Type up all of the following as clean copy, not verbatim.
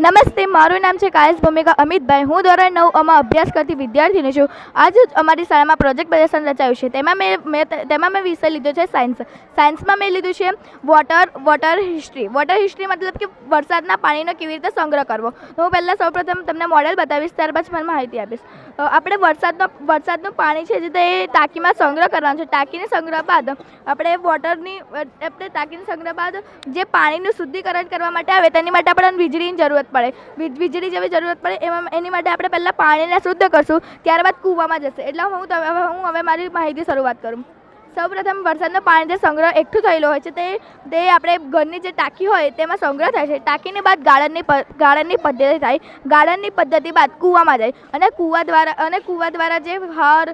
નમસ્તે, મારું નામ છે કાયસ ભૂમિકા અમિતભાઈ. હું ધોરણ 9 અભ્યાસ કરતી વિદ્યાર્થીની છું. આજે અમારી શાળામાં પ્રોજેક્ટ પ્રદર્શન રચાયું છે. તેમાં મેં વિષય લીધો છે સાયન્સ. સાયન્સમાં મેં લીધું છે વોટર હિસ્ટ્રી. વોટર હિસ્ટ્રી મતલબ કે વરસાદના પાણીનો કેવી રીતે સંગ્રહ કરવો. તો હું પહેલાં સૌપ્રથમ તમને મોડેલ બતાવીશ, ત્યારબાદ મને માહિતી આપીશ. આપણે વરસાદનું પાણી છે જે તે ટાંકીમાં સંગ્રહ કરવાનું છે. ટાંકીને સંગ્રહ બાદ આપણે ટાંકીને સંગ્રહ બાદ જે પાણીનું શુદ્ધિકરણ કરવા માટે આવે તેની માટે આપણને વીજળીની જરૂરત પડે. વીજળી જેવી જરૂરત પડે એની માટે આપણે પહેલાં પાણીને શુદ્ધ કરશું, ત્યારબાદ કૂવામાં જશે. એટલે હું હવે મારી માહિતી શરૂઆત કરું. સૌપ્રથમ વરસાદનું પાણી જે સંગ્રહ એકઠું થયેલું હોય છે તે આપણે ઘરની જે ટાંકી હોય તેમાં સંગ્રહ થાય છે. ટાંકીની બાદ ગાળણની પદ્ધતિ થાય. ગાળણની પદ્ધતિ બાદ કૂવામાં જાય અને કૂવા દ્વારા જે હાર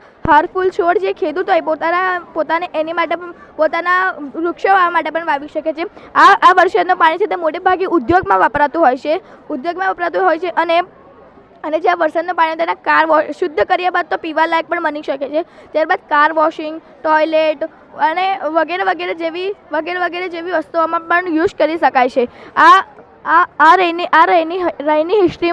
ફૂલ છોડ જે ખેડૂત હોય પોતાને એની માટે પોતાના વૃક્ષો વાવવા માટે પણ વાવી શકે છે. આ વરસાદનું પાણી છે તે મોટે ભાગે ઉદ્યોગમાં વપરાતું હોય છે અને જ્યાં વરસાદનું પાણી તેના શુદ્ધ કર્યા બાદ તો પીવા લાયક પણ બની શકે છે. ત્યારબાદ કાર વોશિંગ, ટોયલેટ અને વગેરે જેવી વસ્તુઓમાં પણ યુઝ કરી શકાય છે. રેની હિસ્ટ્રી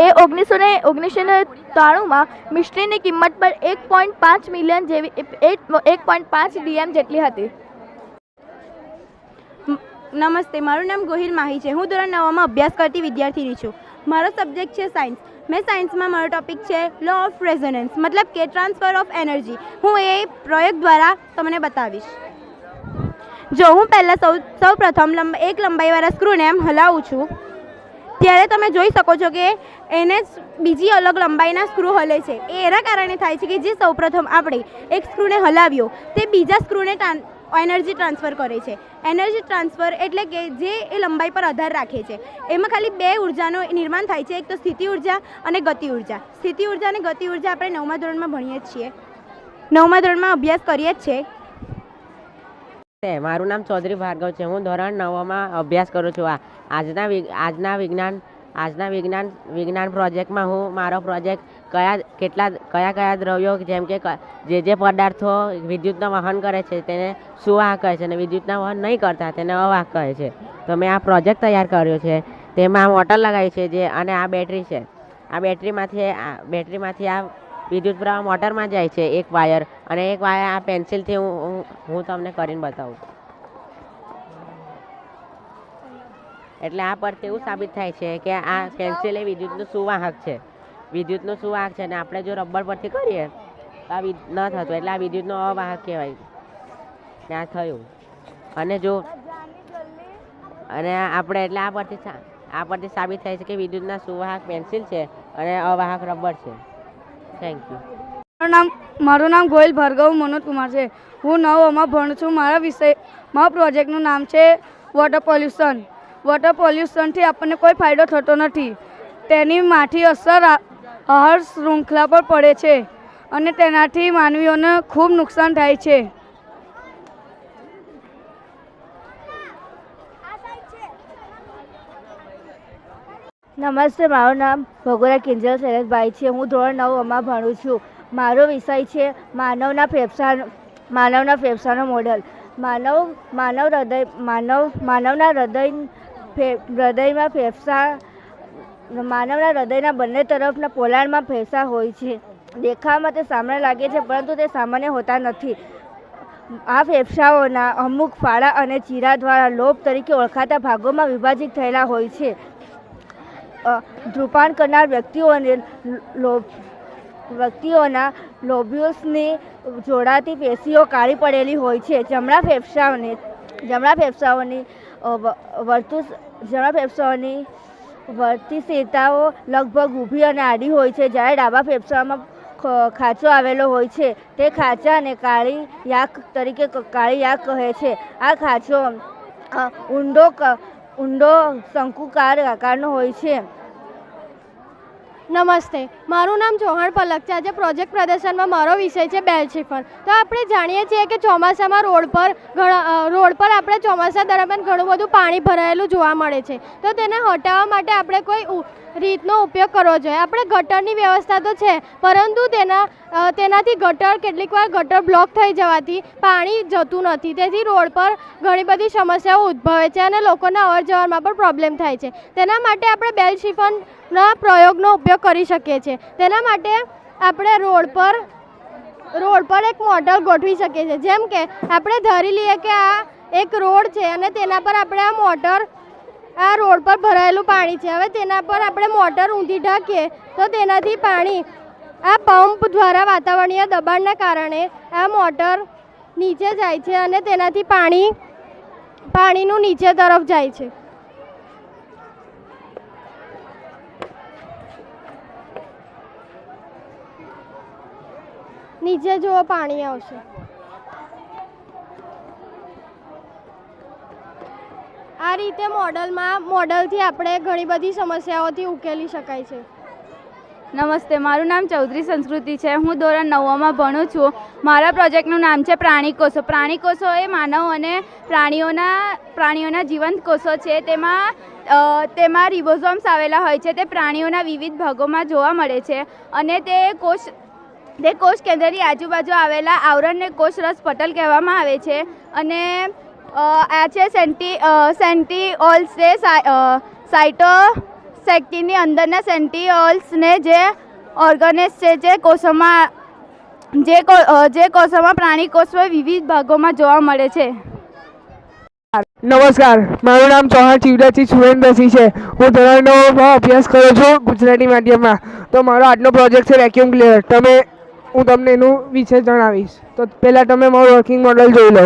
એ 1993માં મિસ્ટ્રીની કિંમત પર 1.5 મિલિયન જેવી 1.5 DM જેટલી હતી. નમસ્તે, મારું નામ ગોહિલ માહી છે. હું ધોરણ 9માં અભ્યાસ કરતી વિદ્યાર્થીની છું. મારો સબ્જેક્ટ છે સાયન્સ. મેં સાયન્સમાં મારો ટોપિક છે લો ઓફ રેઝોનન્સ, મતલબ કે ટ્રાન્સફર ઓફ એનર્જી. હું એ પ્રયોગ દ્વારા તમને બતાવીશ. જો હું પહેલાં સૌ પ્રથમ એક લંબાઈવાળા સ્ક્રૂને એમ હલાવું છું, ત્યારે તમે જોઈ શકો છો કે એને બીજી અલગ લંબાઈના સ્ક્રૂ હલે છે. એ એના કારણે થાય છે કે જે સૌપ્રથમ આપણે એક સ્ક્રૂને હલાવ્યો તે બીજા સ્ક્રૂને એનર્જી ટ્રાન્સફર કરે છે. એનર્જી ટ્રાન્સફર એટલે કે જે એ લંબાઈ પર આધાર રાખે છે. એમાં ખાલી બે ઉર્જાનું નિર્માણ થાય છે, એક તો સ્થિતિ ઉર્જા અને ગતિ ઉર્જા. સ્થિતિ ઉર્જા અને ગતિ ઉર્જા આપણે 9મા ધોરણમાં ભણીએ જ છીએ, 9મા ધોરણમાં અભ્યાસ કરીએ જ છીએ. મારું નામ ચૌધરી ભાર્ગવ છે. હું ધોરણ 9માં અભ્યાસ કરું છું. આજના વિજ્ઞાન પ્રોજેક્ટમાં હું મારો પ્રોજેક્ટ કયા દ્રવ્યો જેમ કે જે પદાર્થો વિદ્યુતનું વહન કરે છે તેને સુવાહક કહે છે અને વિદ્યુતના વહન નહીં કરતા તેને અવાહક કહે છે. તો મેં આ પ્રોજેક્ટ તૈયાર કર્યો છે. તેમાં મોટર લગાવી છે અને આ બેટરી છે. આ બેટરીમાંથી આ વિદ્યુત પ્રવાહ મોટરમાં જાય છે, એક વાયર, અને એક વાયર આ પેન્સિલથી હું તમને કરીને બતાવું. એટલે આ પરથી એવું સાબિત થાય છે કે આ પેન્સિલ એ વિદ્યુતનું સુવાહક છે અને આપણે જો રબર પરથી કરીએ તો આ ન થતું, એટલે આ વિદ્યુતનો અવાહક કહેવાય. ત્યાં થયું અને આપણે એટલે આ પરથી સાબિત થાય છે કે વિદ્યુતના સુવાહક પેન્સિલ છે અને અવાહક રબર છે. Thank you. મારું નામ ગોહિલ ભાર્ગવ મનોજ કુમાર છે. હું 9માં ભણું છું. મારા પ્રોજેક્ટનું નામ છે વોટર પોલ્યુશન. વોટર પોલ્યુશનથી આપણને કોઈ ફાયદો થતો નથી. તેની માઠી અસર આહાર શૃંખલા પર પડે છે અને તેનાથી માનવીઓને ખૂબ નુકસાન થાય છે. નમસ્તે, મારું નામ ભગોરા કિંજલ શૈલેષભાઈ છે. હું ધોરણ 9માં ભણું છું. મારો વિષય છે માનવના ફેફસાનો મોડેલ. માનવના હૃદયના બંને તરફના પોલાણમાં ફેફસા હોય છે. દેખાવમાં તે સામાન્ય લાગે છે, પરંતુ તે સામાન્ય હોતા નથી. આ ફેફસાઓના અમુક ફાળા અને ચીરા દ્વારા લોબ તરીકે ઓળખાતા ભાગોમાં વિભાજિત થયેલા હોય છે. ધૂમ્રપાન કરનાર વ્યક્તિઓના લોબ્યુલ્સની જોડાતી પેશીઓ કાળી પડેલી હોય છે. જમણા ફેફસાઓની વર્તિશીલતાઓ લગભગ ઊભી અને આડી હોય છે, જ્યારે ડાબા ફેફસામાં ખાંચો આવેલો હોય છે. તે ખાંચાને કાળી યાક કહે છે. આ ખાંચો ઊંડો શંકુકાર આકારનો હોય છે. નમસ્તે, મારું નામ ચૌહાણ પલક છે. આજે પ્રોજેક્ટ પ્રદર્શનમાં મારો વિષય છે બેલ શિફર. તો આપણે જાણીએ છીએ કે ચોમાસામાં રોડ પર આપણે ચોમાસા દરમિયાન ઘણું બધું પાણી ભરાયેલું જોવા મળે છે. તો તેને હટાવવા માટે આપણે કોઈ રીતનો ઉપયોગ કરવો જોઈએ. આપણે ગટરની વ્યવસ્થા તો છે, પરંતુ તેનાથી કેટલીક વાર ગટર બ્લોક થઈ જવાથી પાણી જતું નથી. તેથી રોડ પર ઘણી બધી સમસ્યાઓ ઉદ્ભવે છે અને લોકોના અવર જવરમાં પણ પ્રોબ્લેમ થાય છે. તેના માટે આપણે બેલ શિફરના પ્રયોગનો ઉપયોગ કરી શકીએ છીએ. તેના માટે આપણે રોડ પર એક મોટર ગોઠવી શકીએ છીએ. જેમ કે આપણે ધારી લઈએ કે આ એક રોડ છે અને તેના પર આપણે આ રોડ પર ભરાયેલું પાણી છે. હવે તેના પર આપણે મોટર ઊંધી ઢાંકીએ તો તેનાથી પાણી આ પંપ દ્વારા વાતાવરણીય દબાણના કારણે આ મોટર નીચે જાય છે અને તેનાથી પાણીનું નીચે તરફ જાય છે. નીચે જુઓ પાણી આવશે. આ રીતે મોડલથી આપણે ઘણી બધી સમસ્યાઓથી ઉકેલી શકાય છે. નમસ્તે, મારું નામ ચૌધરી સંસ્કૃતિ છે. હું ધોરણ 9માં ભણું છું. મારા પ્રોજેક્ટનું નામ છે પ્રાણી કોષો. પ્રાણી કોષો એ માનવ અને પ્રાણીઓના જીવંત કોષો છે. તેમાં રિબોઝોમ્સ આવેલા હોય છે. તે પ્રાણીઓના વિવિધ ભાગોમાં જોવા મળે છે અને તે કોષ કેન્દ્રની આજુબાજુ આવેલા આવરણને કોષરસ પટલ કહેવામાં આવે છે. અને આ છે સેન્ટીઓલ્સ. તે સાઇટોસ્કેલેટનની અંદરના સેન્ટીઓલ્સને જે ઓર્ગનેલ્સ છે જે કોષોમાં પ્રાણી કોષમાં વિવિધ ભાગોમાં જોવા મળે છે. નમસ્કાર, મારું નામ ચૌહાણ શિવરાજસિંહ સુરેન્દ્રસિંહ છે. હું ધોરણ 9માં અભ્યાસ કરું છું ગુજરાતી માધ્યમમાં. તો મારો આજનો પ્રોજેક્ટ છે વેક્યુમ ક્લીનર. હું તમને એનું વિશે જણાવીશ. તો પહેલાં તમે મારું વર્કિંગ મોડલ જોઈ લો.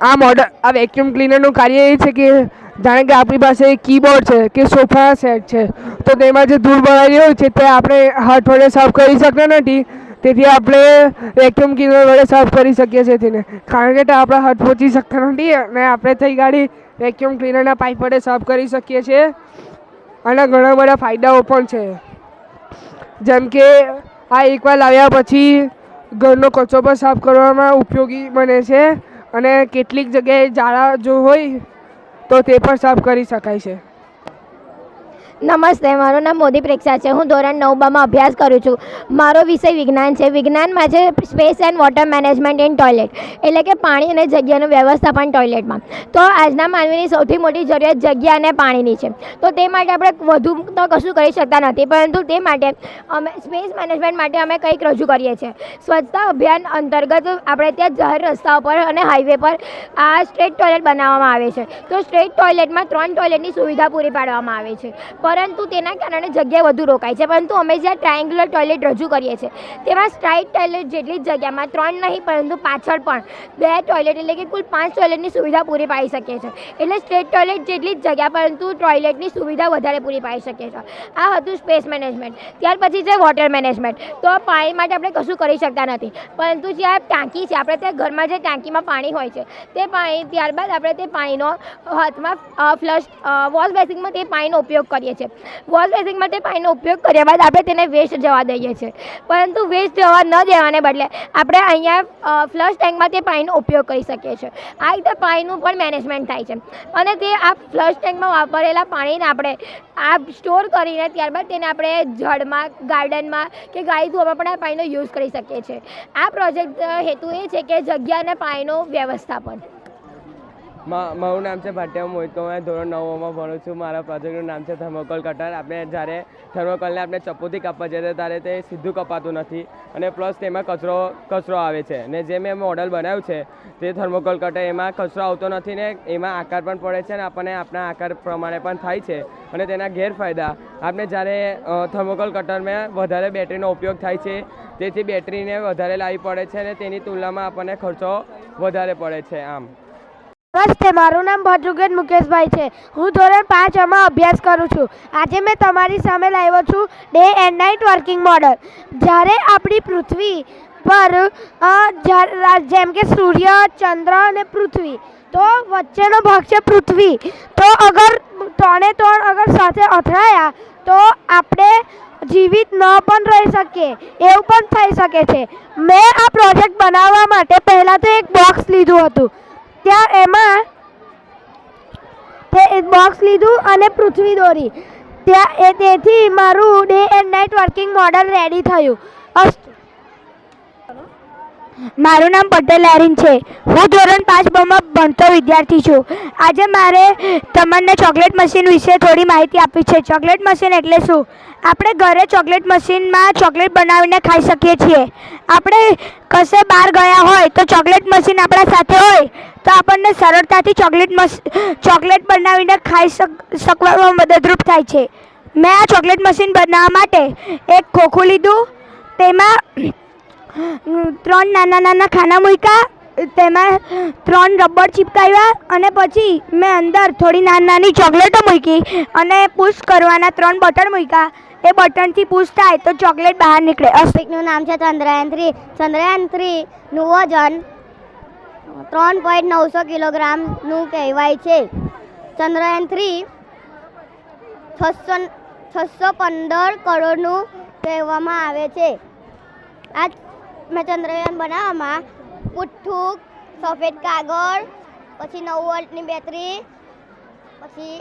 આ વેક્યુમ ક્લીનરનું કાર્ય એ છે કે જાણે કે આપણી પાસે એક કીબોર્ડ છે કે સોફા સેટ છે, તો તેમાં જે ધૂળ ભરાયેલી હોય છે તે આપણે હાથ વડે સાફ કરી શકતા નથી. તેથી આપણે વેક્યુમ ક્લીનર વડે સાફ કરી શકીએ છીએ તેને, કારણ કે તે આપણા હાથ પહોંચી શકતા નથી અને આપણે થઈ ગાડી વેક્યુમ ક્લીનરના પાઇપ વડે સાફ કરી શકીએ છીએ. આના ઘણા બધા ફાયદાઓ પણ છે, જેમ કે આ એકવાર લાવ્યા પછી ઘરનો કચરો પણ સાફ કરવામાં ઉપયોગી બને છે અને કેટલીક જગ્યાએ ઝાડા જો હોય તો તે પણ સાફ કરી શકાય છે. નમસ્તે, મારું નામ મોદી પ્રેક્ષા છે. હું ધોરણ 9માં અભ્યાસ કરું છું. મારો વિષય વિજ્ઞાન છે. વિજ્ઞાનમાં છે space and water management in toilet, એટલે કે પાણી અને જગ્યાનું વ્યવસ્થાપન ટોયલેટમાં. તો આજના માનવીની સૌથી મોટી જરૂરિયાત જગ્યા અને પાણીની છે. તો તે માટે આપણે વધુ તો કશું કરી શકતા નથી, પરંતુ તે માટે અમે સ્પેસ મેનેજમેન્ટ માટે અમે કંઈક રજૂ કરીએ છીએ. સ્વચ્છતા અભિયાન અંતર્ગત આપણે ત્યાં જાહેર રસ્તાઓ પર અને હાઈવે પર આ સ્ટ્રેટ ટોયલેટ બનાવવામાં આવે છે. તો સ્ટ્રેટ ટોયલેટમાં 3 ટોયલેટની સુવિધા પૂરી પાડવામાં આવે છે, પરંતુ તેના કારણે જગ્યા વધુ રોકાય છે. પરંતુ અમે જ્યાં ટ્રાયેંગ્યુલર ટોયલેટ રજૂ કરીએ છીએ તેમાં સ્ટ્રાઇટ ટોયલેટ જેટલી જ જગ્યામાં 3 નહીં, પરંતુ પાછળ પણ 2 ટોયલેટ, એટલે કે કુલ 5 ટોયલેટની સુવિધા પૂરી પાડી શકીએ છીએ. એટલે સ્ટ્રેટ ટોયલેટ જેટલી જ જગ્યા, પરંતુ ટોયલેટની સુવિધા વધારે પૂરી પાડી શકીએ છીએ. આ હતું સ્પેસ મેનેજમેન્ટ. ત્યાર પછી છે વોટર મેનેજમેન્ટ. તો પાણી માટે આપણે કશું કરી શકતા નથી, પરંતુ જ્યાં ટાંકી છે, આપણે ત્યાં ઘરમાં જે ટાંકીમાં પાણી હોય છે તે પાણી, ત્યારબાદ આપણે તે પાણીનો હાથમાં વોશ બેસિનમાં તે પાણીનો ઉપયોગ કરીએ છીએ. વોશ બેસિન માટે પાણીનો ઉપયોગ કર્યા બાદ આપણે તેને વેસ્ટ જવા દઈએ છીએ, પરંતુ વેસ્ટ જવા ન દેવાને બદલે આપણે અહીંયા ફ્લશ ટેન્કમાં તે પાણીનો ઉપયોગ કરી શકીએ છીએ. આ રીતે પાણીનું પણ મેનેજમેન્ટ થાય છે અને તે આ ફ્લશ ટેન્કમાં વાપરેલા પાણીને આપણે સ્ટોર કરીને ત્યારબાદ તેને આપણે ઝાડમાં, ગાર્ડનમાં કે ગાય ધોવામાં પણ આ પાણીનો યુઝ કરી શકીએ છીએ. આ પ્રોજેક્ટ હેતુ એ છે કે જગ્યા અને પાણીનું વ્યવસ્થાપન. મારું નામ છે ભાટિયા મોહિત. હું ધોરણ 9માં ભણું છું. મારા પ્રોજેક્ટનું નામ છે થર્મોકોલ કટર. આપણે જ્યારે થર્મોકોલને આપણે ચપ્પુથી કાપવા જઈએ ત્યારે તે સીધું કપાતું નથી અને પ્લસ તેમાં કચરો આવે છે. ને જે મેં મોડલ બનાવ્યું છે તે થર્મોકોલ કટર, એમાં કચરો આવતો નથી ને એમાં આકાર પણ પડે છે અને આપણને આપણા આકાર પ્રમાણે પણ થાય છે. અને તેના ગેરફાયદા, આપણે જ્યારે થર્મોકોલ કટરમાં વધારે બેટરીનો ઉપયોગ થાય છે, તેથી બેટરીને વધારે લાવવી પડે છે અને તેની તુલનામાં આપણને ખર્ચો વધારે પડે છે. આમ નમસ્તે, મારું નામ ભદ્રુગન મુકેશભાઈ છે. હું ધોરણ 5 અભ્યાસ કરું છું. આજે મેં તમારી સામે લાવ્યો છું day and night working model. જ્યારે આપણી પૃથ્વી પર જેમ કે સૂર્ય, ચંદ્ર અને પૃથ્વી, તો વચ્ચેનો ભાગ છે પૃથ્વી. તો અગર ત્રણે અગર સાથે અથડાયા તો આપણે જીવિત ન પણ રહી શકીએ, એવું પણ થઈ શકે છે. મેં આ પ્રોજેક્ટ બનાવવા માટે પહેલાં તો એક બોક્સ લીધું હતું. ત્યાં એમાં બોક્સ લીધું અને પૃથ્વી દોરી. તેથી મારું day and night working model ready થયું. મારું નામ પટેલ એરિન છે. હું ધોરણ 5 ભણતો વિદ્યાર્થી છું. આજે મારે તમને ચોકલેટ મશીન વિશે થોડી માહિતી આપવી છે. ચોકલેટ મશીન એટલે શું? આપણે ઘરે ચોકલેટ મશીનમાં ચોકલેટ બનાવીને ખાઈ શકીએ છીએ. આપણે કશે બહાર ગયા હોય તો ચોકલેટ મશીન આપણા સાથે હોય તો આપણને સરળતાથી ચોકલેટ બનાવીને ખાઈ શકવામાં મદદરૂપ થાય છે. મેં આ ચોકલેટ મશીન બનાવવા માટે એક ખોખું લીધું, તેમાં 3 નાના ખાના મૂક્યા, તેમાં 3 રબર ચીપકાવ્યા અને પછી મેં અંદર થોડી નાની ચોકલેટો મૂકી અને પુશ કરવાના 3 બટન મૂક્યા. એ બટનથી પુશ થાય તો ચોકલેટ બહાર નીકળે. ટોપિકનું નામ છે ચંદ્રયાન-3. ચંદ્રયાન-3નું વજન 3.900 કિલોગ્રામનું કહેવાય છે. ચંદ્રયાન-3 615 કરોડનું કહેવામાં આવે છે. આ ચંદ્રયાન બનાવવામાં પુઠ્ઠું, સફેદ કાગળ, પછી 9 વોલ્ટની બેટરી, પછી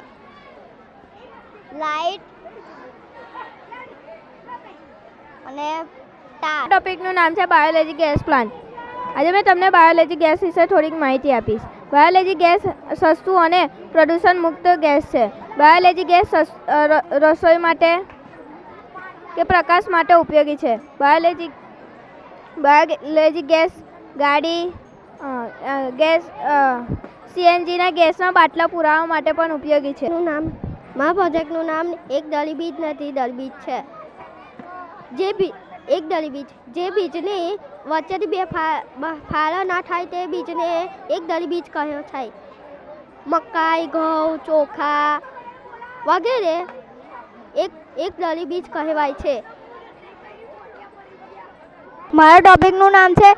લાઇટ અને તાર. ટોપિકનું નામ છે બાયોલોજી ગેસ પ્લાન્ટ. આજે મેં તમને બાયોલોજી ગેસ વિશે થોડીક માહિતી આપીશ. બાયોલોજી ગેસ સસ્તું અને પ્રદૂષણ મુક્ત ગેસ છે. બાયોલોજી ગેસ રસોઈ માટે કે પ્રકાશ માટે ઉપયોગી છે. બાયોલોજી ગેસ ગાડી, સીએનજીના ગેસના બાટલા પુરાવા માટે પણ ઉપયોગી છે. મારા પ્રોજેક્ટનું નામ એક દળી બીજ નથી, દળબીજ છે. એક દળી બીજ જે બીજની વચ્ચેથી 2 ફાળા ના થાય તે બીજને એક દળી બીજ કહ્યો થાય. મકાઈ, ઘઉં, ચોખા વગેરે એક દળી બીજ કહેવાય છે. મારા ટોપિકનું નામ છે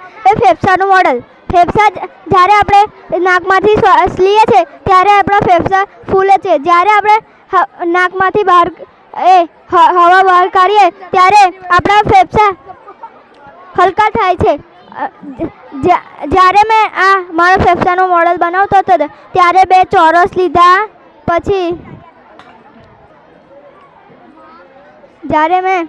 ફેફસાનું મોડલ. ફેફસા જ્યારે આપણે નાકમાંથી શ્વાસ લઈએ છીએ ત્યારે આપણા ફેફસા ફૂલે છે. જ્યારે આપણે નાકમાંથી હવા બહાર કાઢીએ ત્યારે આપણા ફેફસા હલકા થાય છે. જ્યારે મેં આ મારા ફેફસાનું મોડલ બનાવતો હતો ત્યારે 2 ચોરસ લીધા. પછી જ્યારે મેં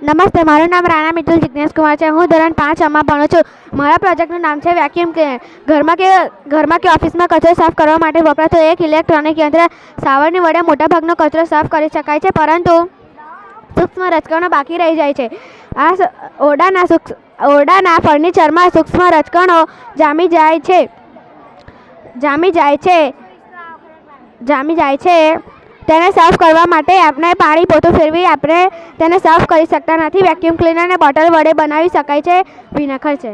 નમસ્તે, મારું નામ રાણા મિતુલ જિજ્ઞેશ કુમાર છે. હું ધોરણ 5 ભણું છું. મારા પ્રોજેક્ટનું નામ છે વેક્યુમ ક્લીનર. ઘરમાં કે ઓફિસમાં કચરો સાફ કરવા માટે વપરાતું એક ઇલેક્ટ્રોનિક યંત્ર. સાવરણી વડે મોટાભાગનો કચરો સાફ કરી શકાય છે, પરંતુ સૂક્ષ્મ રજકણો બાકી રહી જાય છે. આ ઓરડાના ફર્નિચરમાં સૂક્ષ્મ રજકણો જામી જાય છે. તેને સાફ કરવા માટે આપણે પાણી પોતું ફેરવી આપણે તેને સાફ કરી શકતા નથી. વેક્યુમ ક્લીનરને બોટલ વડે બનાવી શકાય છે વિના ખર્ચે.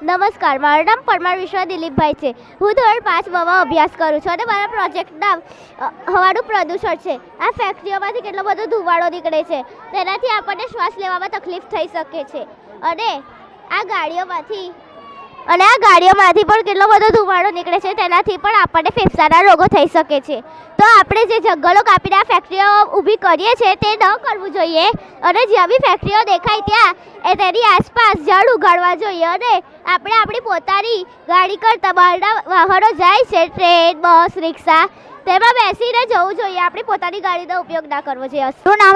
નમસ્કાર, મારું નામ પરમાર વિશ્વા દિલીપભાઈ છે. હું ધોરણ 5 અભ્યાસ કરું છું અને મારા પ્રોજેક્ટ નામ હવાનું પ્રદૂષણ છે. આ ફેક્ટરીઓમાંથી કેટલો બધો ધુમાડો નીકળે છે, તેનાથી આપણને શ્વાસ લેવામાં તકલીફ થઈ શકે છે. અને આ ગાડીઓમાંથી પણ કેટલો બધો ધુમાડો નીકળે છે, તેનાથી પણ આપણને ફેફસાના રોગો થઈ શકે છે. તો આપણે જે જંગલો કાપીને આ ફેક્ટરીઓ ઊભી કરીએ છીએ તે ન કરવું જોઈએ અને જ્યાં બી ફેક્ટરીઓ દેખાય ત્યાં તેની આસપાસ ઝાડ ઉગાડવા જોઈએ. અને આપણે આપણી પોતાની ગાડી કરતાં બહારના વાહનો જાય છે, ટ્રેન, બસ, રિક્ષા, તેમાં બેસીને જવું જોઈએ. આપણી પોતાની ગાડીનો ઉપયોગ ના કરવો જોઈએ. શું નામ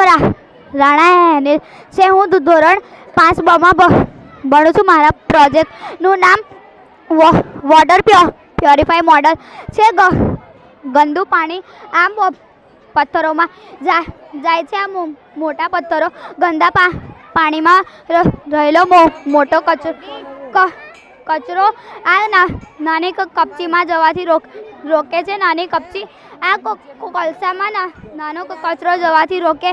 રાણા છે. હું ધોરણ 5 ભણું છું. મારા પ્રોજેક્ટનું નામ વોટર પ્યોરિફાય મોડલ છે. ગંદુ પાણી આમ પથ્થરોમાં જાય છે. આ મોટા પથ્થરો ગંદા પાણીમાં રહેલો મોટો કચરો આ નાની કપચીમાં જવાથી રોકે છે નાની કપચી. આ કોલસામાં નાનો કચરો જવાથી રોકે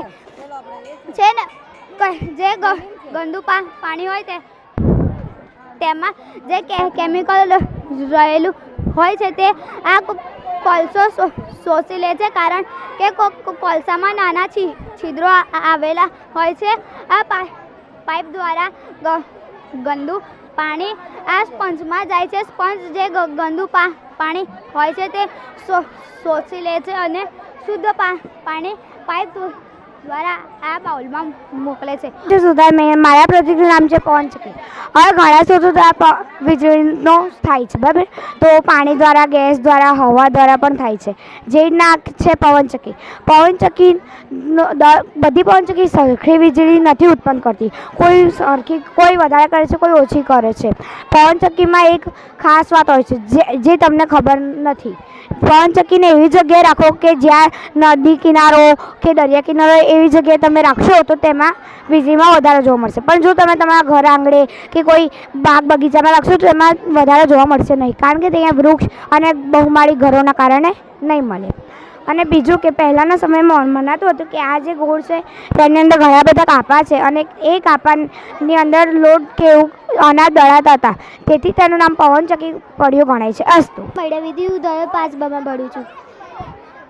છે ને. જે ગંદુ પાણી હોય તેમાં જે કેમિકલ રહેલું હોય છે તે આ કોલસો શોષી લે છે, કારણ કે કોલસામાં નાના છિદ્રો આવેલા હોય છે. આ પાઇપ દ્વારા ગંદુ પાણી આ સ્પંજમાં જાય છે. સ્પંજ જે ગંદુ પાણી હોય છે તે શોષી લે છે અને શુદ્ધ પાણી પાઇપ દ્વારા આ બાઉલમાં મોકલે છે. સુધાર મારા પ્રોજેક્ટનું નામ છે પવનચક્કી. હવે ઘણા શોધો દ્વારા વીજળીનો થાય છે, બરાબર. તો પાણી દ્વારા, ગેસ દ્વારા, હવા દ્વારા પણ થાય છે. જે રીતના છે પવનચક્કી. પવનચક્કી બધી પવનચક્કી સરખી વીજળી નથી ઉત્પન્ન કરતી. કોઈ વધારે કરે છે, કોઈ ઓછી કરે છે. પવનચક્કીમાં એક ખાસ વાત હોય છે જે તમને ખબર નથી. પવનચક્કીને એવી જગ્યાએ રાખો કે જ્યાં નદી કિનારો કે દરિયા કિનારો એવી જગ્યાએ તમે રાખશો તો તેમાં વીજળીમાં વધારે જોવા મળશે. પણ જો તમે તમારા ઘર આંગણે કે કોઈ બાગ બગીચામાં રાખશો તો એમાં વધારે જોવા મળશે નહીં, કારણ કે ત્યાં વૃક્ષ અને બહુમાળી ઘરોના કારણે નહીં મળે. અને બીજું કે પહેલાંના સમયમાં મનાતું હતું કે આ જે ગોળ છે તેની અંદર ઘણા બધા કાપા છે અને એ કાપાની અંદર લોટ કે એવું અનાજ દળાતા હતા, તેથી તેનું નામ પવનચક્કી પડ્યું ગણાય છે. અસ્તુ. મૈડાવિધિ હું ધોરણ 5 ભણું છું.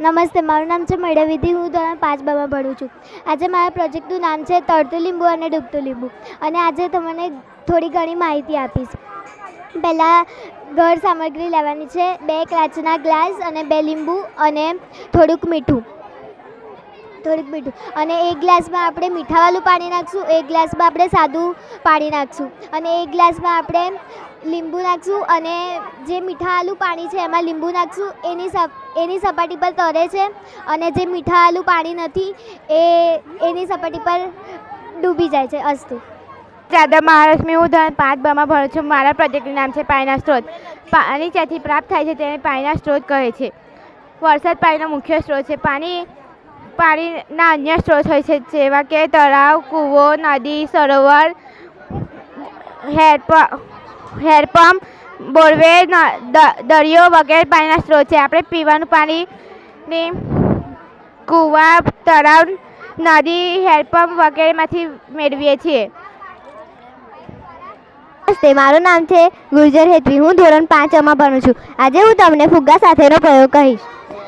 નમસ્તે, મારું નામ છે મૈડાવિધિ, હું ધોરણ 5 ભણું છું. આજે મારા પ્રોજેક્ટનું નામ છે તરતું લીંબુ અને ડૂબતું લીંબુ, અને આજે તમને થોડી ઘણી માહિતી આપીશ. પહેલાં ઘર સામગ્રી લેવાની છે: 2 કાચના ગ્લાસ અને 2 લીંબુ અને થોડુંક મીઠું અને 1 ગ્લાસમાં આપણે મીઠાવાળું પાણી નાખીશું, 1 ગ્લાસમાં આપણે સાદું પાણી નાખીશું અને 1 ગ્લાસમાં આપણે લીંબુ નાખીશું. અને જે મીઠાવાળું પાણી છે એમાં લીંબુ નાખીશું, એની સપાટી પર તરે છે, અને જે મીઠાવાળું પાણી નથી એની સપાટી પર ડૂબી જાય છે. અસ્તુ. જાદવ મહાલક્ષ્મી, હું ધોરણ 5 ભણું છું. મારા પ્રોજેક્ટનું નામ છે પાણીના સ્ત્રોત. પાણી જ્યાંથી પ્રાપ્ત થાય છે તેને પાણીના સ્ત્રોત કહે છે. વરસાદ પાણીનો મુખ્ય સ્ત્રોત છે. પાણીના અન્ય સ્ત્રોત હોય છે જેવા કે તળાવ, કૂવો, નદી, સરોવર, હેન્ડપંપ, બોરવેલ, દરિયો વગેરે પાણીના સ્ત્રોત છે. આપણે પીવાનું પાણી કૂવા, તળાવ, નદી, હેન્ડપંપ વગેરેમાંથી મેળવીએ છીએ. નમસ્તે, મારું નામ છે ગુર્જર હેતવી, હું ધોરણ 5 ભણું છું. આજે હું તમને ફુગ્ગા સાથેનો પ્રયોગ કહીશ.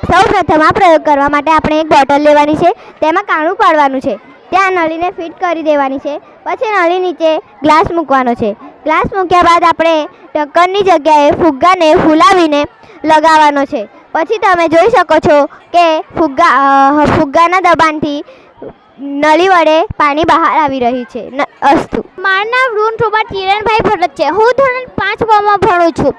સૌ પ્રથમ આ પ્રયોગ કરવા માટે આપણે એક બોટલ લેવાની છે, તેમાં કાણું પાડવાનું છે, ત્યાં નળીને ફિટ કરી દેવાની છે. પછી નળી નીચે ગ્લાસ મૂકવાનો છે. ગ્લાસ મૂક્યા બાદ આપણે ઢક્કણની જગ્યાએ ફુગ્ગાને ફૂલાવીને લગાવવાનો છે. પછી તમે જોઈ શકો છો કે ફુગ્ગાના દબાણથી નળી વડે પાણી બહાર આવી રહ્યું છે. અસ્તુ. મારું નામ રૂનઠુબા કિરણભાઈ ભરત છે. હું ધોરણ 5 ભણું છું.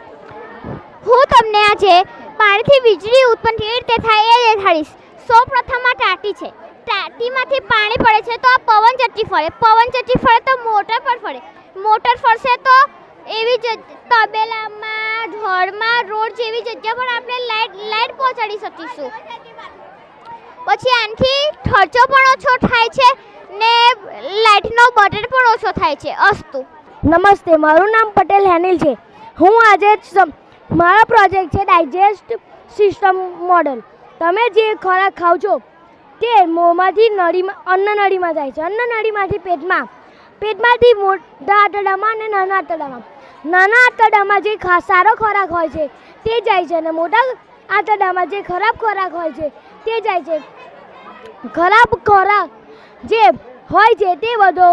હું તમને આજે પાણીથી વીજળી ઉત્પન્ન કેવી રીતે થાય એ દેખાડીશ. સૌ પ્રથમ આ ટાંટી છે. ટાંટીમાંથી પાણી પડે છે તો આ પવનચક્કી ફરે. પવનચક્કી ફરે તો મોટર પર ફરે. મોટર ફરશે તો એવી જ તબેલામાં, ઘરમાં, રોડ જેવી જગ્યા પર આપણે લાઈટ પહોંચાડી શકીશું. પછી આનાથી ખર્ચો પણ ઓછો થાય છે ને લાઇટનો બજેટ પણ ઓછો થાય છે. અસ્તુ. નમસ્તે, મારું નામ પટેલ હેનિલ છે. હું આજે મારો પ્રોજેક્ટ છે ડાયજેસ્ટ સિસ્ટમ મોડલ. તમે જે ખોરાક ખાઓ છો તે મોંમાંથી અન્નનળીમાં જાય છે. અન્નનળીમાંથી પેટમાંથી મોટા આંતરડામાં અને નાના આંતરડામાં. નાના આંતરડામાં જે સારો ખોરાક હોય છે તે જાય છે અને મોટા આંતરડામાં જે ખરાબ ખોરાક હોય છે તે જાય છે. ખરાબ ખોરાક જે હોય છે તે બધો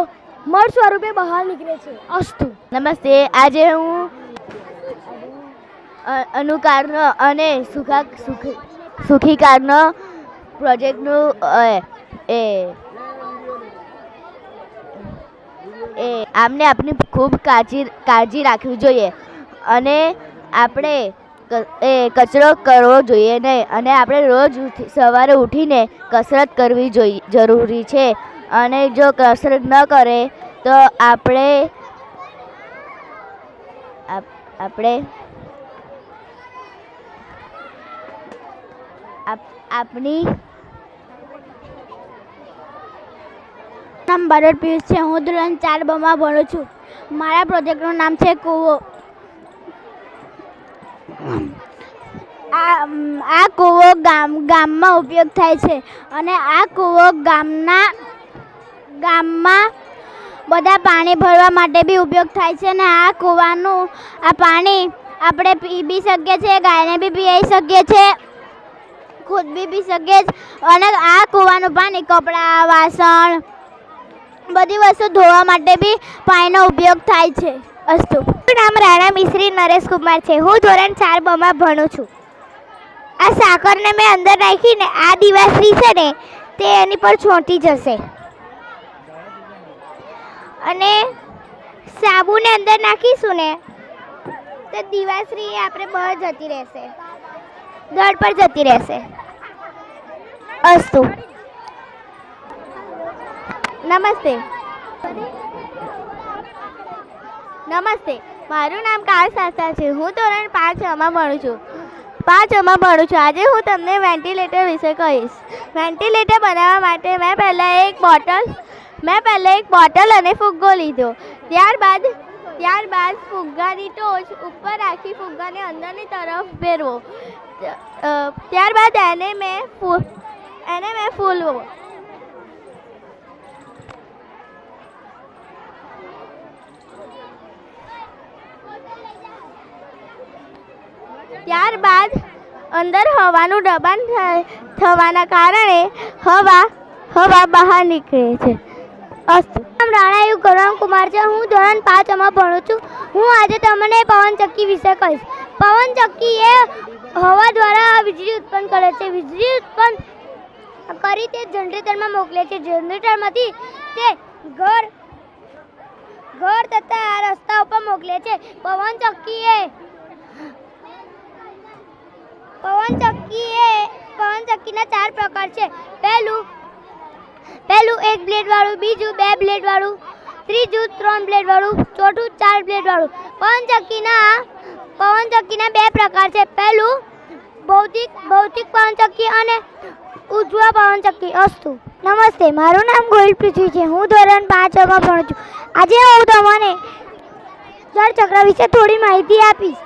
મળ સ્વરૂપે બહાર નીકળે છે. અસ્તુ. નમસ્તે, આજે હું અનુકારનો અને સુખીકારનો પ્રોજેક્ટનું આમને આપણી ખૂબ કાળજી રાખવી જોઈએ અને આપણે કચરો કરવો જોઈએ નહીં, અને આપણે રોજ સવારે ઉઠીને કસરત કરવી જરૂરી છે. અને જો કસરત ન કરે તો આપણે આપણી નામ બારોટ પિયુષ છે. હું ધોરણ 4 ભણું છું. મારા પ્રોજેક્ટનું નામ છે કૂવો. આ આ કૂવો ગામમાં ઉપયોગ થાય છે અને આ કૂવો ગામમાં બધા પાણી ભરવા માટે બી ઉપયોગ થાય છે અને આ કૂવાનું આ પાણી આપણે પી બી શકીએ છીએ, ગાયને બી પીઈ શકીએ છીએ, ખુદ બી પી શકીએ છીએ અને આ કૂવાનું પાણી કપડાં, વાસણ, બધી વસ્તુ ધોવા માટે બી પાણીનો ઉપયોગ થાય છે. અસ્તુ. મારું નામ રાણા મિશ્રી નરેશ કુમાર છે. હું ધોરણ 4 બમાં ભણું છું. આ સાકરને મેં અંદર નાખીને આ દિવાસળી છે ને તે એની પર ચોંટી જશે અને સાબુને અંદર નાખીશું ને તો દિવાસળી આપણે બહાર જતી રહેશે, દળ પર જતી રહેશે. અસ્તુ. નમસ્તે. મારું નામ કાળ શાસ્ત્રા છે. હું ધોરણ 5 ભણું છું. આજે હું તમને વેન્ટિલેટર વિશે કહીશ. વેન્ટિલેટર બનાવવા માટે મેં પહેલાં એક બોટલ અને ફુગ્ગો લીધો. ત્યારબાદ ફુગ્ગાની ટોચ ઉપર રાખી ફુગ્ગાને અંદરની તરફ ફેરવો. ત્યારબાદ એને મેં ફૂલવો. ત્યારબાદ અંદર હવાનું દબાણ થવાના કારણે હવા બહાર નીકળે છે. અસ્તુ. નામ રાણાયુ ગૌરવ કુમાર છે. હું ધોરણ 5 ભણું છું. હું આજે તમને પવનચક્કી વિશે કહીશ. પવનચક્કી એ હવા દ્વારા વીજળી ઉત્પન્ન કરે છે. વીજળી ઉત્પન્ન કરી તે જનરેટરમાં મોકલે છે. જનરેટરમાંથી તે ઘર તથા રસ્તા ઉપર મોકલે છે. પવનચક્કીના 4 પ્રકાર છે. પહેલું 1 બ્લેડ વાળું, બીજું 2 બ્લેડ વાળું, ત્રીજું 3 બ્લેડ વાળું, ચોથું 4 બ્લેડ વાળું. પવનચક્કીના 2 પ્રકાર છે. પહેલું ભૌતિક પવનચક્કી અને ઉજ્જવળ પવનચક્કી. અસ્તુ. નમસ્તે. મારું નામ ગોહિલ પૃથ્વી છે. હું ધોરણ 5 ભણું છું. આજે હું તમને જળચક્ર વિશે થોડી માહિતી આપીશ.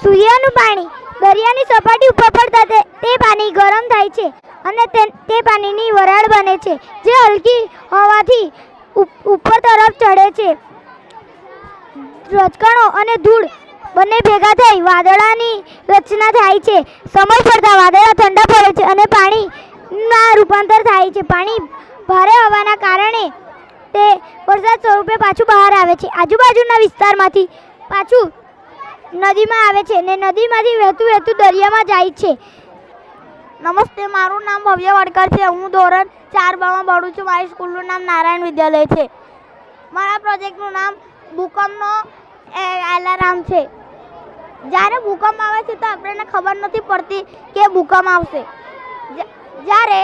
સૂર્યનું પાણી દરિયાની સપાટી ઉપર પડતા તે પાણી ગરમ થાય છે અને તે પાણીની વરાળ બને છે, જે હલકી હવાથી ઉપર તરફ ચડે છે. રજકણો અને ધૂળ બંને ભેગા થઈ વાદળાની રચના થાય છે. સમય પડતા વાદળા ઠંડા પડે છે અને પાણીમાં રૂપાંતર થાય છે. પાણી ભારે હોવાના કારણે તે વરસાદ સ્વરૂપે પાછું બહાર આવે છે. આજુબાજુના વિસ્તારમાંથી પાછું નદીમાં આવે છે ને નદીમાંથી વહેતું દરિયામાં જાય છે. નમસ્તે. મારું નામ ભવ્ય વડકર છે. હું ધોરણ 4 ભણું છું. મારી સ્કૂલનું નામ નારાયણ વિદ્યાલય છે. મારા પ્રોજેક્ટનું નામ ભૂકંપનો એલાર્મ છે. જ્યારે ભૂકંપ આવે છે તો આપણને ખબર નથી પડતી કે ભૂકંપ આવશે. જ્યારે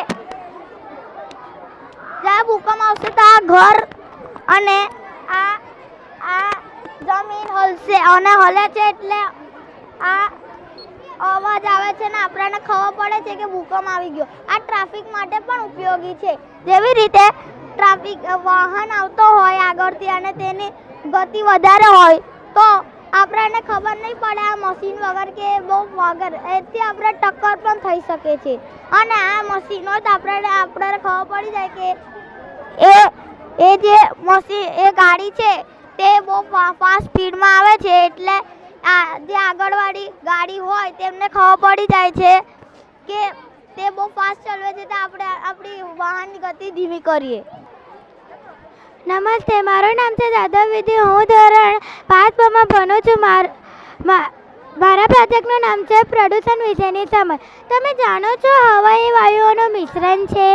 ભૂકંપ આવશે તો આ ઘર અને આ જમીન હલશે અને હલે છે એટલે આ અવાજ આવે છે ને આપણને ખબર પડે છે કે ભૂકંપ આવી ગયો. આ ટ્રાફિક માટે પણ ઉપયોગી છે. જેવી રીતે વાહન આવતો હોય આગળથી અને તેની ગતિ વધારે હોય તો આપણને ખબર નહીં પડે આ મશીન વગર કે બહુ વગર એથી આપણે ટક્કર પણ થઈ શકે છે. અને આ મશીનો જ આપણને ખબર પડી જાય કે એ જે મશીન એ ગાડી છે તે બહુ ફાસ્ટ સ્પીડમાં આવે છે એટલે જે આગળવાળી ગાડી હોય તેમને ખબર પડી જાય છે કે તે બહુ ફાસ્ટ ચાલે છે તો આપણે આપણી વાહનની ગતિ ધીમી કરીએ. નમસ્તે. મારું નામ છે જાદવ વિધિ. હું ધોરણ 5 ભણું છું. મારા પ્રોજેક્ટનું નામ છે પ્રદૂષણ વિશેની સમજ. તમે જાણો છો હવા એ વાયુઓનું મિશ્રણ છે.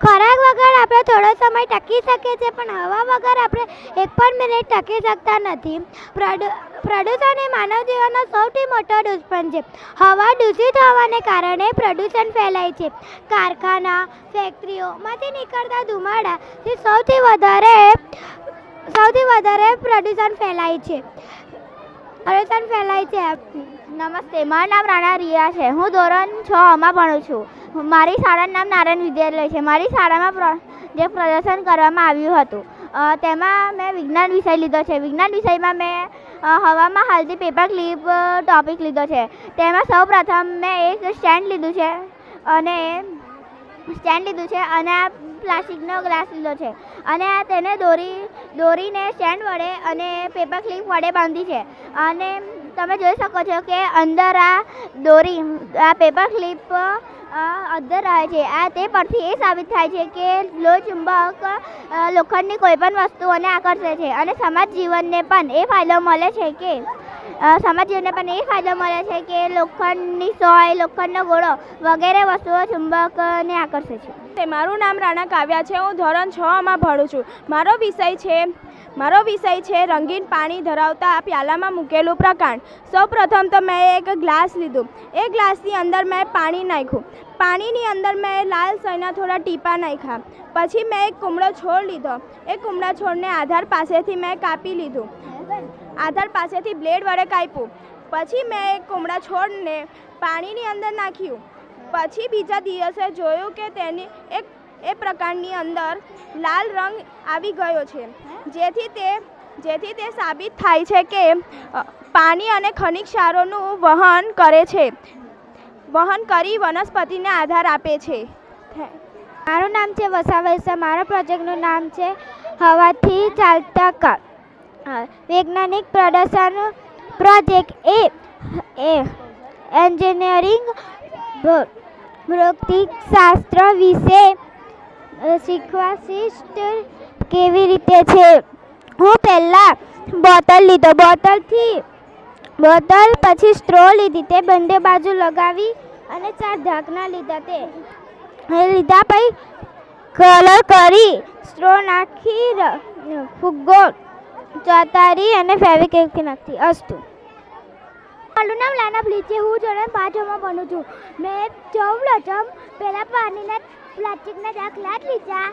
ખોરાક વગર આપણે થોડો સમય ટકી શકીએ છીએ પણ હવા વગર આપણે 1 પણ મિનિટ ટકી શકતા નથી. પ્રદૂષણ એ માનવ જીવનનો સૌથી મોટો દુશ્મન છે. હવા દૂષિત હોવાને કારણે પ્રદૂષણ ફેલાય છે. કારખાના, ફેક્ટરીઓમાંથી નીકળતા ધુમાડાથી સૌથી વધારે પ્રદૂષણ ફેલાય છે. નમસ્તે. મારું નામ રાણા રિયા છે. હું ધોરણ 6 ભણું છું. મારી શાળાનું નામ નારાયણ વિદ્યાલય છે. મારી શાળામાં જે પ્રદર્શન કરવામાં આવ્યું હતું તેમાં મેં વિજ્ઞાન વિષય લીધો છે. વિજ્ઞાન વિષયમાં મેં હવામાં હાલતી પેપર ક્લિપ ટોપિક લીધો છે. તેમાં સૌપ્રથમ મેં એક સ્ટેન્ડ લીધું છે અને આ પ્લાસ્ટિકનો ગ્લાસ લીધો છે અને તેને દોરીને સ્ટેન્ડ વડે અને પેપર ક્લિપ વડે બાંધી છે. અને તમે જોઈ શકો છો કે અંદર આ પેપર ક્લિપ અંદર રહે છે. તે પરથી એ સાબિત થાય છે કે લોહચુંબક લોખંડની કોઈ પણ વસ્તુઓને આકર્ષે છે અને સમાજ જીવનને પણ એ ફાયદો મળે છે કે લોખંડની સોય, લોખંડનો ગોળો વગેરે વસ્તુઓ ચુંબકને આકર્ષે છે. મારું નામ રાણા કાવ્યા છે. હું ધોરણ 6માં ભણું છું. મારો વિષય છે રંગીન પાણી ધરાવતા પ્યાલામાં મૂકેલું પ્રકાંડ. સૌપ્રથમ તો મેં એક ગ્લાસ લીધું. એ ગ્લાસની અંદર મેં પાણી નાખ્યું. પાણીની અંદર મેં લાલ સોયના થોડા ટીપા નાખ્યા. પછી મેં એક કુમળો છોડ લીધો. એ કુમળા છોડને આધાર પાસેથી મેં કાપી લીધું. આધાર પાસેથી બ્લેડ વડે કાપ્યું. પછી મેં એક કુમળા છોડને પાણીની અંદર નાખ્યું. પછી બીજા દિવસે જોયું કે તેની એ પ્રકારની અંદર લાલ રંગ આવી ગયો છે, જેથી તે સાબિત થાય છે કે પાણી અને ખનિજ ક્ષારોનું વહન કરી વનસ્પતિને આધાર આપે છે. મારું નામ છે વસાવૈસા. મારા પ્રોજેક્ટનું નામ છે હવાથી ચાલતા કાર. વૈજ્ઞાનિક પ્રદર્શન પ્રોજેક્ટ એ એન્જિનિયરિંગ ભૌતિક શાસ્ત્ર વિશે શીખવાશિષ્ટ કેવી રીતે છે. હું પહેલાં બોટલ લીધો. બોટલ પછી સ્ટ્રો લીધી. તે બંને બાજુ લગાવી અને 4 ઢાંકણા લીધા. પછી કલર કરી સ્ટ્રો નાખી ફુગ્ગો ચોતારી અને ફેવિક્વિક નાખી. અસ્તુ. મારું નામ લાના બ્લીચ છે. હું ધોરણ 5માં ભણું છું. મેં સૌપ્રથમ પહેલાં પાણીના પ્લાસ્ટિકના ગ્લાસ લીધા.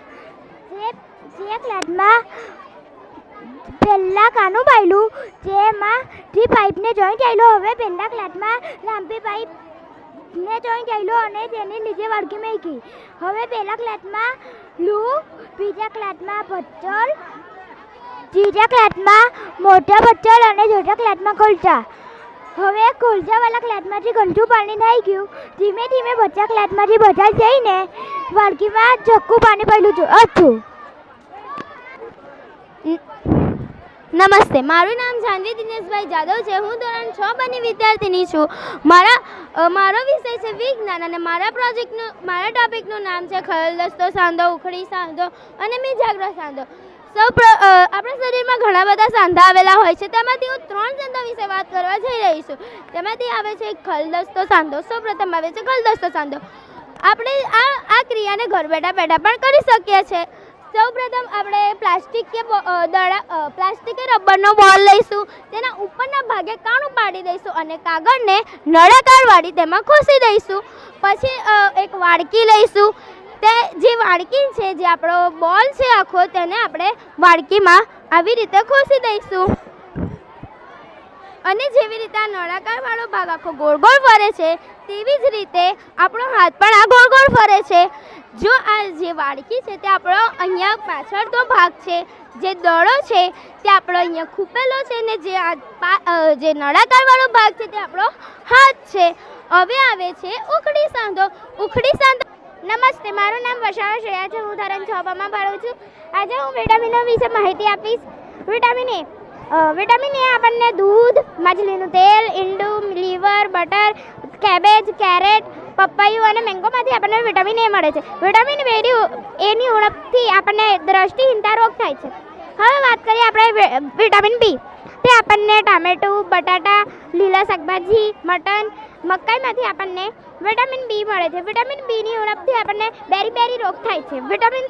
જે ગ્લાસમાં પહેલાં કાનું પાડ્યું, જેમાંથી પાઇપને જોઈન્ટ આવેલો. હવે પહેલાં ગ્લાસમાં લાંબી પાઇપને જોઈન્ટ આવેલો અને તેની નીચે વાડકી મૂકી. હવે પહેલાં ગ્લાસમાં લૂ, બીજા ગ્લાસમાં ભચ્ચર, ત્રીજા ગ્લાસમાં મોટા ભચ્ચર અને ચોથા ગ્લાસમાં કોલસા. હવે કોલસાવાળા ગ્લાસમાંથી ગંદુ પાણી નાઈ ગયું. ધીમે ધીમે બધા ગ્લાસમાંથી બધા જઈને વાડકીમાં ચોખ્ખું પાણી પડ્યું હતું. અચ્છું. નમસ્તે, મારું નામ જાનવી દિનેશભાઈ જાદવ છે. હું ધોરણ 6 વિદ્યાર્થીની છું. મારો વિષય છે વિજ્ઞાન અને મારા ટોપિકનું નામ છે ખલદસ્તો સાંધો, ઉખડી સાંધો અને મિજાગ્રહ સાંધો. આપણા શરીરમાં ઘણા બધા સાંધા આવેલા હોય છે. તેમાંથી હું 3 સાંધા વિશે વાત કરવા જઈ રહી છું. તેમાંથી આવે છે ખલદસ્તો સાંધો. સૌપ્રથમ આવે છે ખલદસ્તો સાંધો. આપણે આ ક્રિયાને ઘર બેઠા પણ કરી શકીએ છીએ. સૌપ્રથમ આપણે પ્લાસ્ટિક કે રબરનો બોલ લઈશું. તેના ઉપરના ભાગે કાણું પાડી દઈશું અને કાગળને નળાકાર વાળી તેમાં ખોસી દઈશું. પછી એક વાડકી લઈશું. તે જે વાડકી છે, જે આપણો બોલ છે આખો, તેને આપણે વાડકીમાં આવી રીતે ખોસી દઈશું. અને જેવી રીતે આ નળાકાર વાળો ભાગ આખો ગોળ ગોળ ફરે છે, તેવી જ રીતે આપણો હાથ પણ આ ગોળ ગોળ ફરે છે. જો આ જે વાડકી છે તે આપણો અહીંયા પાછળનો ભાગ છે, જે દડો છે તે આપણો અહીંયા ખૂપેલો છે, ને જે નળાકાર વાળો ભાગ છે તે આપણો હાથ છે. હવે આવે છે ઉખડી સાંધો. નમસ્તે, મારું નામ વસાવા શ્રેયા છે. હું ધોરણ 6માં ભણું છું. આજે હું વિટામિનો વિશે માહિતી આપીશ. વિટામિન એ આપણને દૂધ, માછલીનું તેલ, ઈંડું, લીવર, બટર, કેબેજ, કેરેટ, પપૈયું અને મેંગોમાંથી આપણને વિટામિન એ મળે છે. વિટામિન એની ઉણપથી આપણને દ્રષ્ટિહીનતા રોગ થાય છે. હવે વાત કરીએ આપણે વિટામિન બી. તે આપણને ટામેટું, બટાટા, લીલા શાકભાજી, મટન, મકાઈમાંથી આપણને વિટામિન બી મળે છે. વિટામિન બીની ઉણપથી આપણને બેરી રોગ થાય છે. વિટામિન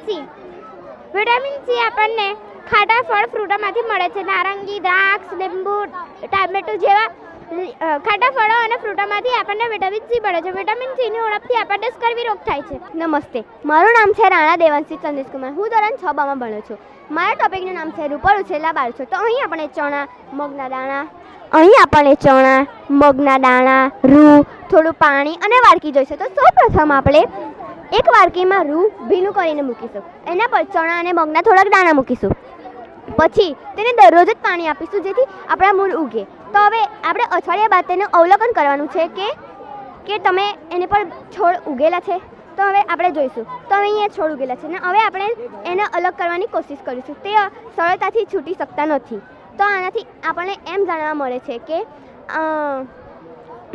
સી આપણને ખાટા ફળ ફ્રૂટોમાંથી મળે છે. નારંગી, દ્રાક્ષ, લીંબુ, ટામેટું જેવા ખાટા ફળો અને ફ્રૂટોમાંથી આપણને વિટામિન સી મળે છે. વિટામિન સીની ઉણપથી આપણને સ્કર્વી રોગ થાય છે. નમસ્તે, મારું નામ છે રાણા દેવાંશી ચંદ્રેશકુમાર. હું ધોરણ 6માં ભણું છું. મારા ટોપિકનું નામ છે રૂપળ ઉછેરલા બારસો. તો અહીં આપણે ચણા, મગના દાણા, રૂ, થોડું પાણી અને વાડકી જોઈશું. તો સૌપ્રથમ આપણે એક વાડકીમાં રૂ ભીનું કરીને મૂકીશું. એના પર ચણા અને મગના થોડાક દાણા મૂકીશું. પછી તેને દરરોજ જ પાણી આપીશું જેથી આપણા મૂળ ઉગે. તો હવે આપણે અઠવાડિયા બાદ તેનું અવલોકન કરવાનું છે કે તમે એને પર છોડ ઉગેલા છે. તો હવે આપણે જોઈશું. તો હવે અહીંયા છોડ ઉગેલા છે ને હવે આપણે એને અલગ કરવાની કોશિશ કરીશું. તે સરળતાથી છૂટી શકતા નથી. તો આનાથી આપણને એમ જાણવા મળે છે કે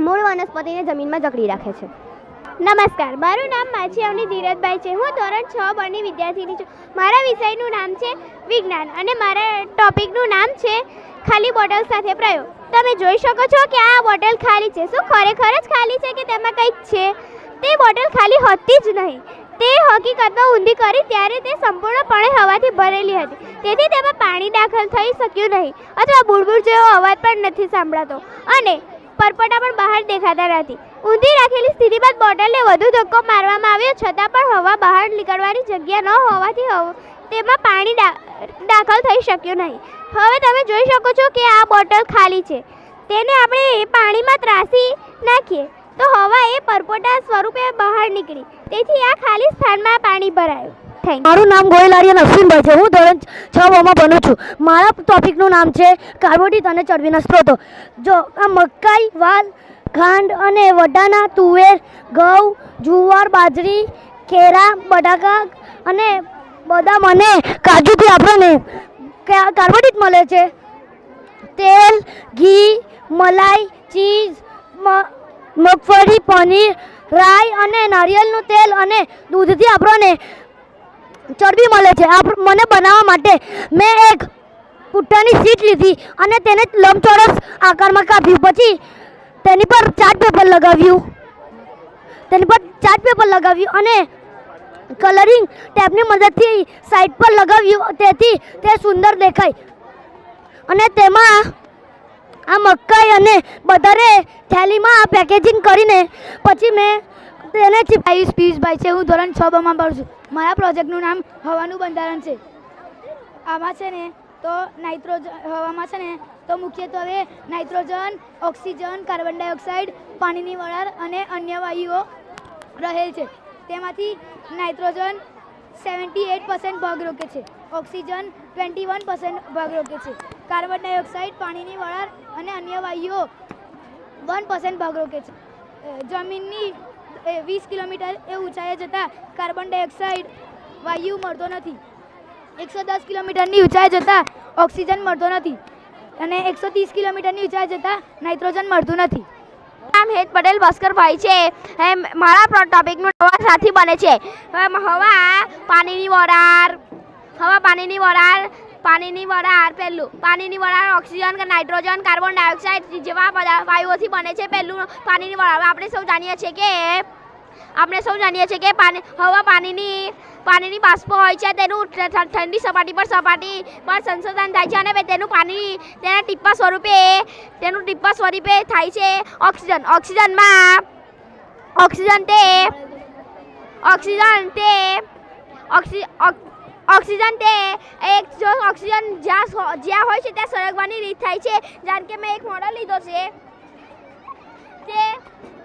મૂળ વનસ્પતિને જમીનમાં જકડી રાખે છે. નમસ્કાર, મારું નામ માછીયાવની ધીરજભાઈ છે. હું ધોરણ 6 બની વિદ્યાર્થીની છું. મારા વિષયનું નામ છે વિજ્ઞાન અને મારા ટોપિકનું નામ છે ખાલી બોટલ સાથે પ્રયોગ. તમે જોઈ શકો છો કે આ બોટલ ખાલી છે. શું ખરેખર જ ખાલી છે કે તેમાં કંઈક છે? તે બોટલ ખાલી હતી જ નહીં. તે હકીકતમાં ઊંધી કરી ત્યારે તે સંપૂર્ણપણે હવાથી ભરેલી હતી. તેથી તેમાં પાણી દાખલ થઈ શક્યું નહીં અથવા બુડબુડ જેવો અવાજ પણ નથી સંભળાતો અને પરપોટા પણ બહાર દેખાતા નથી. ઊંધી રાખેલી સ્થિતિમાં બોટલને વધુ ધક્કો મારવામાં આવ્યો છતાં પણ હવા બહાર નીકળવાની જગ્યા ન હોવાથી તેમાં પાણી દાખલ થઈ શક્યું નહીં. હવે તમે જોઈ શકો છો કે આ બોટલ ખાલી છે. તેને આપણે પાણીમાં ત્રાસી નાખીએ તો હવા એ પરપોટા સ્વરૂપે બહાર નીકળી. તેથી આ ખાલી સ્થાનમાં પાણી ભરાયું. મારું નામ ગોહિલ આર્યન અશ્વિનભાઈ છે. હું ધોરણ 6 માં ભણું છું. મારા ટોપિકનું નામ છે કાર્બોદિત અને ચરબીના સ્ત્રોતો. જો આ મકાઈ, વાલ, ખાંડ અને વટાણા, તુવેર, ઘઉં, જુવાર, બાજરી, કેળા, બટાકા અને બદામ અને કાજુથી આપણને કાર્બોદિત મળે છે. તેલ, ઘી, મલાઈ, ચીઝ, મગફળી, પનીર, રાઈ અને નારિયેળનું તેલ અને દૂધથી આપણને ચરબી મળે છે. મને બનાવવા માટે મેં એક પુટ્ટાની શીટ લીધી અને તેને લંબચોરસ આકારમાં કાપ્યું. પછી તેની પર ચાર્ટ પેપર લગાવ્યું અને કલરિંગ ટેપની મદદથી સાઈડ પર લગાવ્યું તેથી તે સુંદર દેખાય. અને તેમાં આ મકાઈ અને બધારે થેલીમાં પેકેજિંગ કરીને પછી મેં તેને આયુષ પિયુષભાઈ છે. હું ધોરણ 6 માં ભણું છું. મારા પ્રોજેક્ટનું નામ હવાનું બંધારણ છે. આમાં છે ને તો હવામાં છે ને તો મુખ્યત્વે નાઇટ્રોજન, ઓક્સિજન, કાર્બન ડાયોક્સાઇડ, પાણીની વરાળ અને અન્ય વાયુઓ રહેલ છે. તેમાંથી નાઇટ્રોજન 78% ભાગ રોકે છે, ઓક્સિજન 21% ભાગ રોકે છે, કાર્બન ડાયોક્સાઇડ, પાણીની વરાળ અને અન્ય વાયુઓ 1% ભાગ રોકે છે. જમીનની 20 કિલોમીટર એ ઊંચાઈએ જતાં કાર્બન ડાયોક્સાઇડ વાયુ મળતો નથી. 110 કિલોમીટરની ઊંચાઈએ જતાં ઓક્સિજન મળતો નથી અને 130 કિલોમીટરની ઊંચાઈએ જતાં નાઇટ્રોજન મળતું નથી. નામ હેત પટેલ ભાસ્કરભાઈ છે. મારા ટોપિકનું હવા સાથી બને છે. હવા પાણીની વરાળ પહેલું પાણીની વરાળ ઓક્સિજન, નાઇટ્રોજન, કાર્બન ડાયોક્સાઇડ જેવા વાયુઓથી બને છે. પહેલું પાણીની વરાળ. આપણે સૌ જાણીએ છીએ કે હવા પાણીની બાષ્પ હોય છે. તેનું ઠંડી સપાટી પર સંશોધન થાય છે અને તેનું પાણી તેના ટીપા સ્વરૂપે થાય છે ઓક્સિજન જ્યાં હોય છે ત્યાં સળગવાની રીત થાય છે. જાણ કે મેં એક મોડલ લીધો છે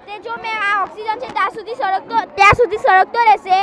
તે જો મેં આ ઓક્સિજન છે ત્યાં સુધી સળગતો રહેશે